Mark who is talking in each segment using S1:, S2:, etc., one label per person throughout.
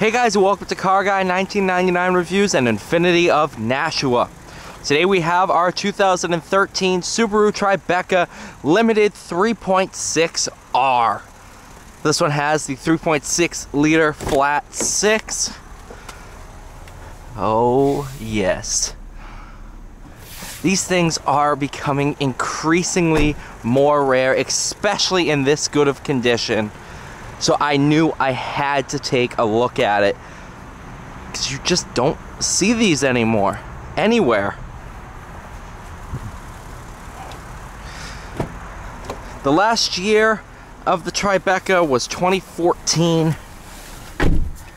S1: Hey guys, welcome to Car Guy 1999 Reviews and Infinity of Nashua. Today we have our 2013 Subaru Tribeca Limited 3.6R. This one has the 3.6 liter flat 6. Oh yes. These things are becoming increasingly more rare, especially in this good of condition. So I knew I had to take a look at it, because you just don't see these anymore, anywhere. The last year of the Tribeca was 2014,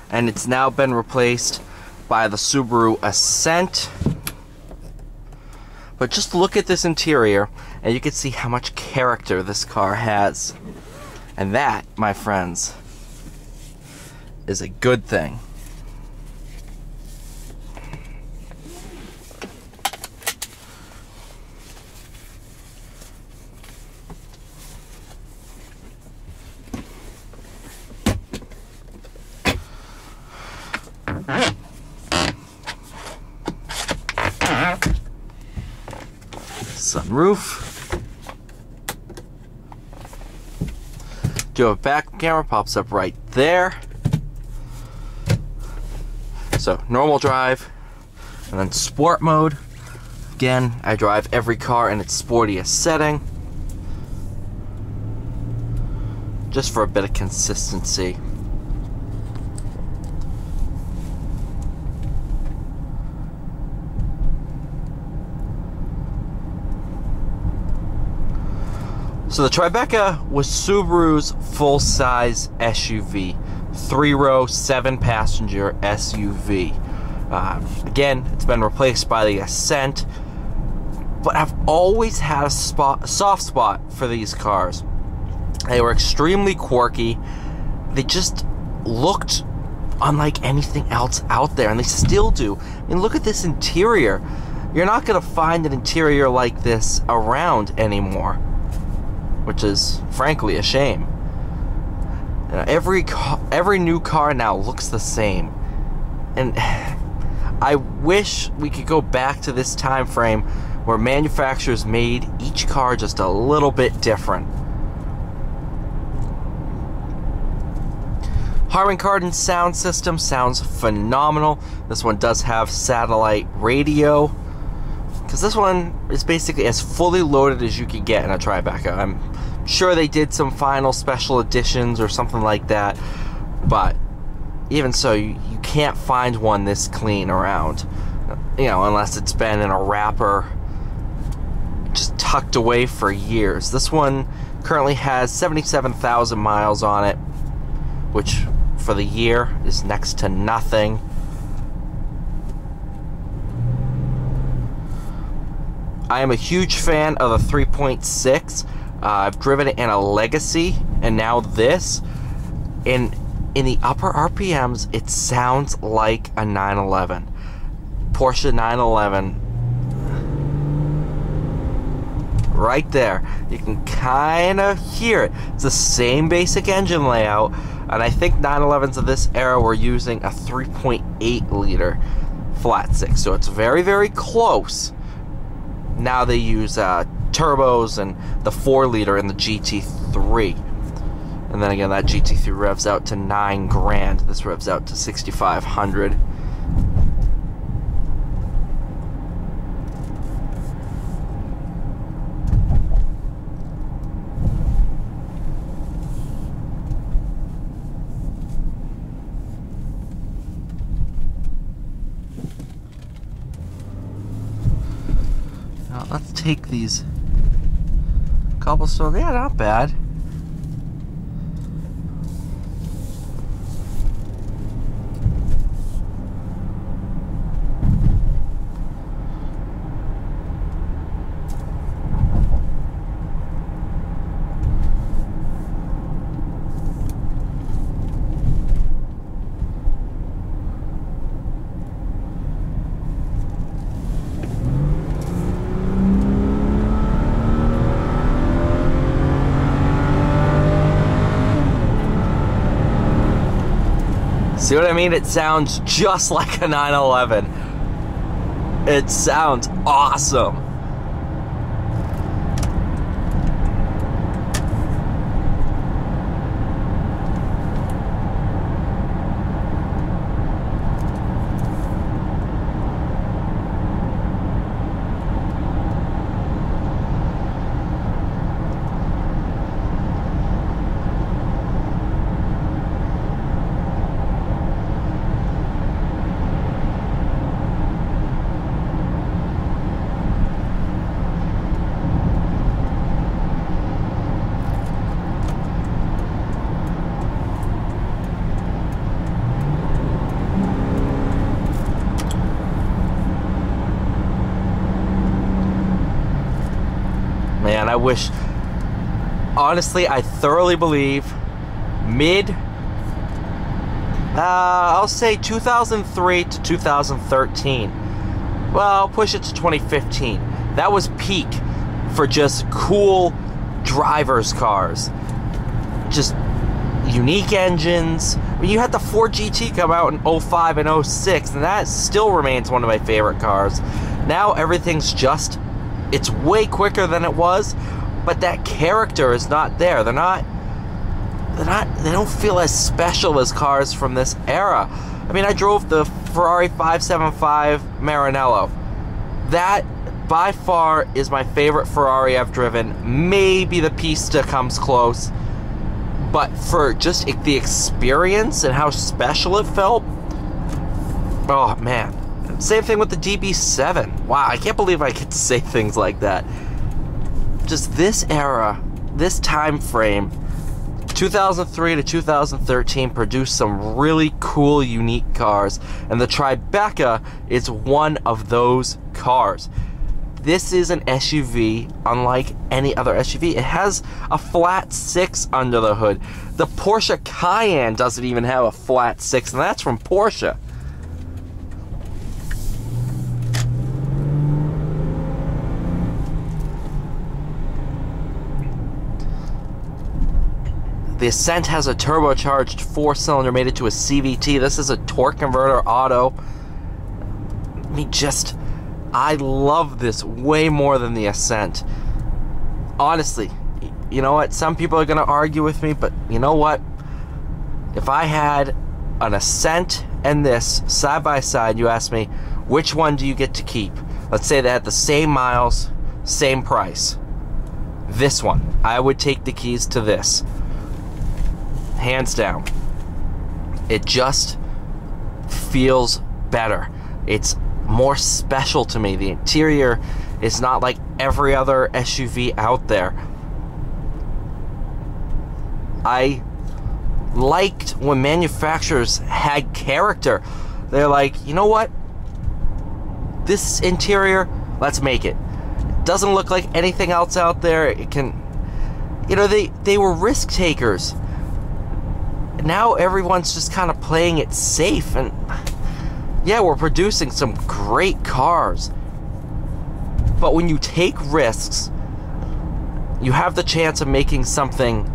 S1: and it's now been replaced by the Subaru Ascent. But just look at this interior, and you can see how much character this car has. And that, my friends, is a good thing. Sunroof. Your back camera pops up right there. So normal drive, and then sport mode. Again, I drive every car in its sportiest setting, just for a bit of consistency. So the Tribeca was Subaru's full-size SUV, 3-row, 7-passenger SUV. Again, it's been replaced by the Ascent, but I've always had a soft spot for these cars. They were extremely quirky. They just looked unlike anything else out there, and they still do. I mean, look at this interior. You're not going to find an interior like this around anymore, which is frankly a shame. Every new car now looks the same, and I wish we could go back to this time frame where manufacturers made each car just a little bit different. Harman Kardon sound system sounds phenomenal. This one does have satellite radio, because this one is basically as fully loaded as you could get in a Tribeca. I'm sure they did some final special editions or something like that, but even so, you can't find one this clean around, unless it's been in a wrapper just tucked away for years. This one currently has 77,000 miles on it, which for the year is next to nothing. I am a huge fan of the 3.6. I've driven it in a Legacy, and now this. In the upper RPMs, it sounds like a 911. Porsche 911. Right there. You can kind of hear it. It's the same basic engine layout, and I think 911s of this era were using a 3.8 liter flat 6, so it's very, very close. Now they use turbos and the 4-liter in the GT3. And then again, that GT3 revs out to $9,000. This revs out to $6,500. Now let's take these cobblestone. Yeah, not bad. See what I mean? It sounds just like a 911. It sounds awesome. Man, I wish, honestly, I thoroughly believe I'll say 2003 to 2013. Well, I'll push it to 2015. That was peak for just cool drivers' cars. Just unique engines. I mean, you had the Ford GT come out in 05 and 06, and that still remains one of my favorite cars. Now everything's just, it's way quicker than it was, but that character is not there. They don't feel as special as cars from this era. I mean, I drove the Ferrari 575 Maranello. That, by far, is my favorite Ferrari I've driven. Maybe the Pista comes close. But for just the experience and how special it felt, oh, man. Same thing with the DB7. Wow, I can't believe I get to say things like that. Just this era, this time frame, 2003 to 2013 produced some really cool, unique cars, and the Tribeca is one of those cars. This is an SUV unlike any other SUV. It has a flat 6 under the hood. The Porsche Cayenne doesn't even have a flat 6, and that's from Porsche. The Ascent has a turbocharged 4-cylinder made it to a CVT. This is a torque converter auto. I love this way more than the Ascent. Honestly, you know what? Some people are going to argue with me, but you know what? If I had an Ascent and this side by side, you ask me, which one do you get to keep? Let's say they had the same miles, same price. This one. I would take the keys to this. Hands down. It just feels better. It's more special to me. The interior is not like every other SUV out there. I liked when manufacturers had character. They're like, you know what? This interior, let's make it. It doesn't look like anything else out there. It can, you know, they were risk takers. Now everyone's just kind of playing it safe, and yeah, we're producing some great cars, but when you take risks, you have the chance of making something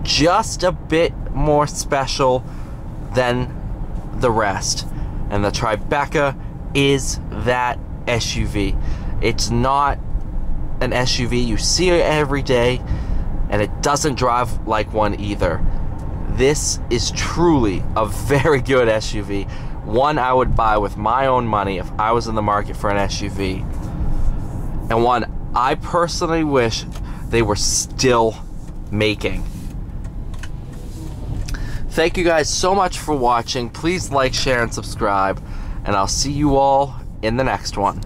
S1: just a bit more special than the rest, and the Tribeca is that SUV. It's not an SUV you see every day, and it doesn't drive like one either. This is truly a very good SUV. One I would buy with my own money if I was in the market for an SUV. And one I personally wish they were still making. Thank you guys so much for watching. Please like, share, and subscribe. And I'll see you all in the next one.